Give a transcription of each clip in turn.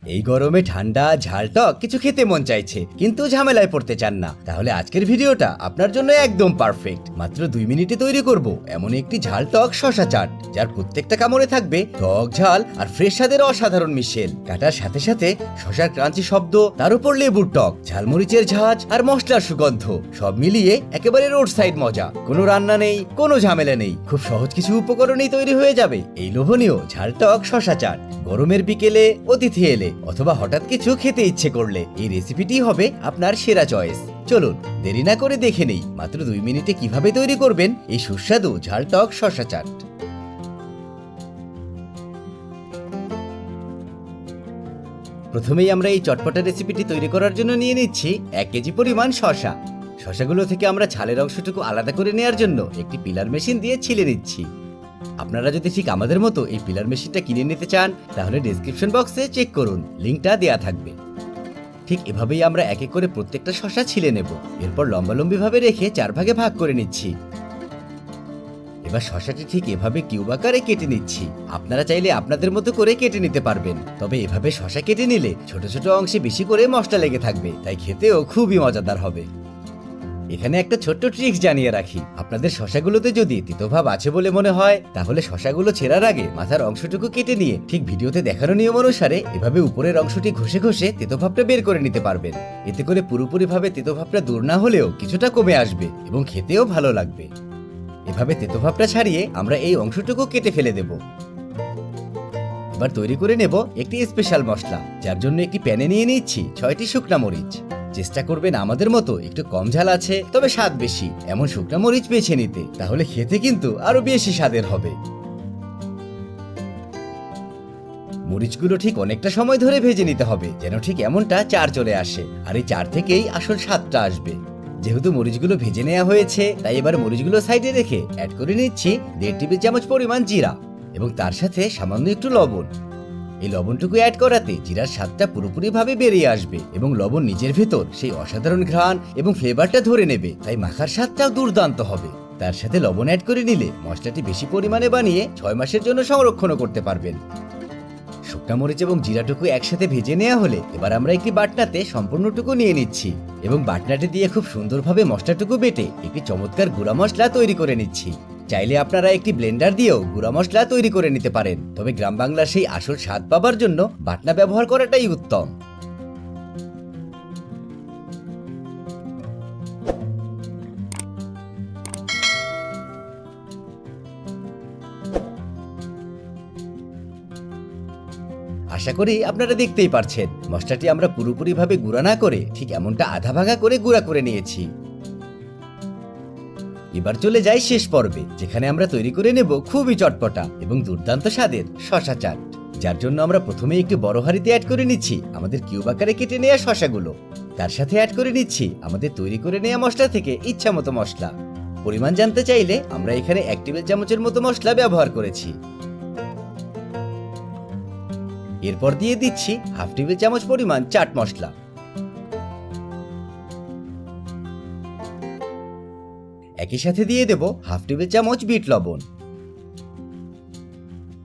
এই গরমে ঠান্ডা ঝাল টক কিছু খেতে মন চাইছে, কিন্তু ঝামেলায় পড়তে চান না, তাহলে আজকের ভিডিওটা আপনার জন্য একদম পারফেক্ট। মাত্র 2 মিনিটে তৈরি করব এমন একটি ঝাল টক শসা চাট, যার প্রত্যেকটা কামড়ে থাকবে টক ঝাল আর ফ্রেশ স্বাদের অসাধারণ মিশেল। কাটার সাথে সাথে শসার ক্রাঞ্চি শব্দ, তার উপর লেবুর টক, ঝালমরিচের ঝাঁজ আর মশলার সুগন্ধ, সব মিলিয়ে একেবারে রোড সাইড মজা। কোনো রান্না নেই, কোনো ঝামেলা নেই, খুব সহজ কিছু উপকরণেই তৈরি হয়ে যাবে এই লোভনীয় ঝাল টক শসা চাট। গরমের বিকেলে, অতিথি এলে অথবা হঠাৎ কিছু খেতে ইচ্ছে করলে এই রেসিপিটি হবে আপনার সেরা চয়েস। চলুন দেরি না করে দেখে নেই মাত্র 2 মিনিটে কিভাবে তৈরি করবেন এই সুস্বাদু ঝাল টক শসা চাট। প্রথমেই আমরা এই চটপটা রেসিপিটি তৈরি করার জন্য নিয়ে নিচ্ছি 1 কেজি পরিমাণ শসা। শসাগুলো থেকে আমরা ছালের অংশটুকু আলাদা করে নেওয়ার জন্য একটি পিলার মেশিন দিয়ে ছিলে নিচ্ছি। আপনারা যদি ঠিক আমাদের মতো এই পিলার মেশিনটা কিনে নিতে চান, তাহলে ডেসক্রিপশন বক্সে চেক করুন, লিংকটা দেয়া থাকবে। ঠিক এভাবেই আমরা এক এক করে প্রত্যেকটা শসা ছিলে নেব। এরপর লম্বালম্বি ভাবে রেখে 4 ভাগে ভাগ করে নিচ্ছি। এবার শসাটি ঠিক এভাবে কিউব আকারে কেটে নিচ্ছি। আপনারা চাইলে আপনাদের মতো করে কেটে নিতে পারবেন, তবে এভাবে শসা কেটে নিলে ছোট ছোট অংশে বেশি করে মশলা লেগে থাকবে, তাই খেতেও খুবই মজাদার হবে। এখানে একটা ছোট্ট ট্রিক্স জানিয়ে রাখি, আপনাদের শসাগুলোতে যদি তিতভাব আছে বলে মনে হয়, তাহলে শসাগুলো ছেঁড়ার আগে মাথার অংশটুকু কেটে নিয়ে ঠিক ভিডিওতে দেখানো নিয়ম অনুসারে এভাবে উপরের অংশটি ঘষে ঘষে তিতভাবটা বের করে নিতে পারবেন। এতে করে পুরোপুরিভাবে তিতভাবটা দূর না হলেও কিছুটা কমে আসবে এবং খেতেও ভালো লাগবে। এভাবে তিতভাবটা ছাড়িয়ে আমরা এই অংশটুকু কেটে ফেলে দেব। এবার তৈরি করে নেব একটি স্পেশাল মশলা, যার জন্য একটি প্যানে নিয়ে নিচ্ছি 6টি শুকনা মরিচ। চেষ্টা করবেন আমাদের মতো একটু কম ঝাল আছে তবে স্বাদ বেশি এমন শুকনা মরিচ বেছে নিতে, তাহলে খেতে কিন্তু আরো বেশি স্বাদের হবে। মরিচগুলো ঠিক অনেকটা সময় ধরে ভেজে নিতে হবে, যেন ঠিক এমনটা চার চলে আসে, আর এই চার থেকেই আসল স্বাদটা আসবে। যেহেতু মরিচগুলো ভেজে নেওয়া হয়েছে, তাই এবার মরিচগুলো সাইডে রেখে অ্যাড করে নিচ্ছি 1.5 টেবিল চামচ পরিমাণ জিরা এবং তার সাথে সামান্য একটু লবণ। এই লবণটুকু অ্যাড করাতে জিরার স্বাদটা পুরোপুরিভাবে বেরিয়ে আসবে এবং লবণ নিজের ভেতর সেই অসাধারণ ঘ্রাণ এবং ফ্লেভারটা ধরে নেবে, তাই মাখার স্বাদটাও দুর্দান্ত হবে। তার সাথে লবণ অ্যাড করে নিলে মশলাটি বেশি পরিমাণে বানিয়ে 6 মাসের জন্য সংরক্ষণও করতে পারবেন। শুকনা মরিচ এবং জিরাটুকু একসাথে ভেজে নেওয়া হলে এবার আমরা একটি বাটনাতে সম্পূর্ণটুকু নিয়ে নিচ্ছি এবং বাটনাটি দিয়ে খুব সুন্দরভাবে মশলাটুকু বেটে একটি চমৎকার গুঁড়া মশলা তৈরি করে নিচ্ছি। চাইলে আপনারা একটি ব্লেন্ডার দিয়েও গুঁড়া মশলা তৈরি করে নিতে পারেন, তবে গ্রাম বাংলার সেই আসল স্বাদ পাবার জন্য বাটনা ব্যবহার করাটাই উত্তম। আশা করি আপনারা দেখতেই পারছেন, মশলাটি আমরা পুরোপুরিভাবে গুঁড়া না করে ঠিক এমনটা আধা ভাগা করে গুঁড়া করে নিয়েছি। এবার চলে যাই শেষ পর্বে, যেখানে আমরা তৈরি করে নেব খুবই চটপটা এবং দুর্দান্ত স্বাদের শসা চাট, যার জন্য আমরা প্রথমে একটি বড় হাঁড়িতে অ্যাড করে নিচ্ছি আমাদের কিউব আকারে কেটে নেওয়া শসাগুলো। তার সাথে অ্যাড করে নিচ্ছি আমাদের তৈরি করে নেওয়া মশলা থেকে ইচ্ছা মতো মশলা। পরিমাণ জানতে চাইলে আমরা এখানে 1 টেবিল চামচের মতো মশলা ব্যবহার করেছি। এরপর দিয়ে দিচ্ছি 1/2 টেবিল চামচ পরিমাণ চাট মশলা। একই সাথে দিয়ে দেব 1/2 টেবিল চামচ বিট লবণ।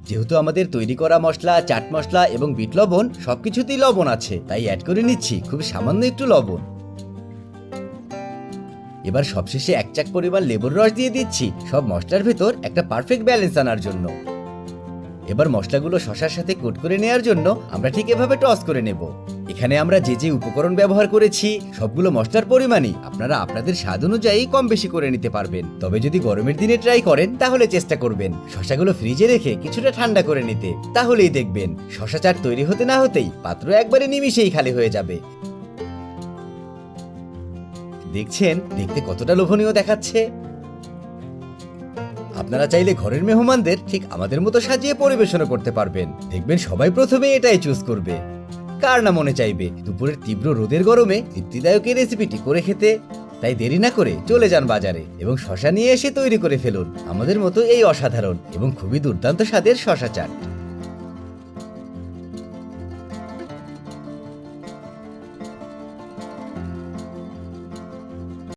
যেহেতু আমাদের তৈরি করা মশলা, চাট মশলা এবং বিট লবণ সবকিছুতেই লবণ আছে, তাই অ্যাড করে নিচ্ছি খুব সামান্য একটু লবণ। এবার সবশেষে 1 চাক পরিমাণ লেবুর রস দিয়ে দিচ্ছি সব মশলার ভেতর একটা পারফেক্ট ব্যালেন্স আনার জন্য। এবার মশলাগুলো শসার সাথে কোট করে নেওয়ার জন্য আমরা ঠিক এভাবে টস করে নেব। এখানে আমরা যে যে উপকরণ ব্যবহার করেছি সবগুলো মশলার পরিমাণই আপনারা আপনাদের স্বাদ অনুযায়ী কম বেশি করে নিতে পারবেন, তবে যদি গরমের দিনে ট্রাই করেন তাহলে চেষ্টা করবেন শসাগুলো ফ্রিজে রেখে কিছুটা ঠান্ডা করে নিতে, তাহলেই দেখবেন শসা চাট তৈরি হতে না হতেই পাত্র একবারে নিমিষেই খালি হয়ে যাবে। দেখছেন দেখতে কতটা লোভনীয় দেখাচ্ছে। আপনারা চাইলে ঘরের মেহমানদের ঠিক আমাদের মতো সাজিয়ে পরিবেশনও করতে পারবেন, দেখবেন সবাই প্রথমে এটাই চুজ করবে। কার না মনে চাইবে দুপুরের তীব্র রোদের গরমে তৃপ্তিদায়ক এই রেসিপিটি করে খেতে? তাই দেরি না করে চলে যান বাজারে এবং শসা নিয়ে এসে তৈরি করে ফেলুন আমাদের মতো এই অসাধারণ এবং খুবই দুর্দান্ত স্বাদের শসা চাট।